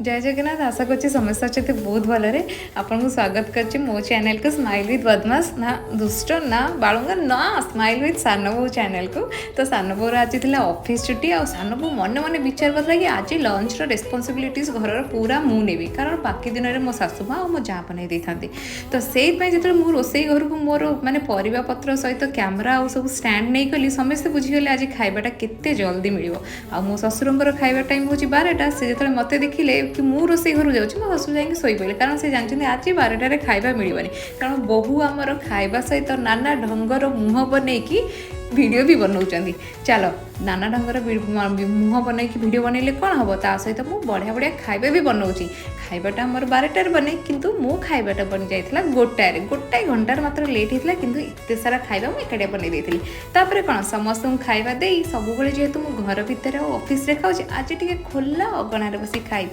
जय जगन्नाथ। आशा करछि समस्या अच्छे बहुत भलरे आपको स्वागत करछि मो चैनल को स्माइल विथ बदमाश ना दुष्ट ना बालुंगा ना स्माइल विथ सान बहू चैनल को। तो सान बहूर आज थी ऑफिस छुट्टी आ सान बहू मन मन विचार करता कि आज लंच रेस्पॉन्सिबिलिटीज घर पूरा मु नेबी कारण बाकी दिन में मो सासू माँ और मो जा बनई दे था। तो से जो मो रोसई घर को मोर माने परिबा पत्र सहित कैमरा और सब स्टैंड नहीं कली समस्ते बुझीगले आज खाइबाटा केते जल्दी मिल आ मो ससुरंकर खाइबा टाइम हो 12टा से जो मत देखिले कि मु रोसई घर जाऊँ मो ससुर जाकि शोई पड़े कारण से जानते आज 12टार खाइबा मिलबनी कारण बहु आमर खाइबा सहित नाना ढंगर मुह बनईकी वीडियो भी बनाऊँ। चलो नाना ढंगर मुह बनई वीडियो बनइले कौन हम ता सहित मु बढ़िया बढ़िया खाइबा भी बनाऊँ। खाइबाटा आमर 12टार बने किंतु मो खाइबाटा बन जाइथिला गोटाए घंटार मात्र लेट होता किंतु एते सारा खाइबा मु एकाटिया बनई देइथिली। तापरे कौन समस्त खाइबा देई सब जेहेतु मो घर भितर ऑफिस रे खाऊँ आज टिके खोला अगणार बसी खाई।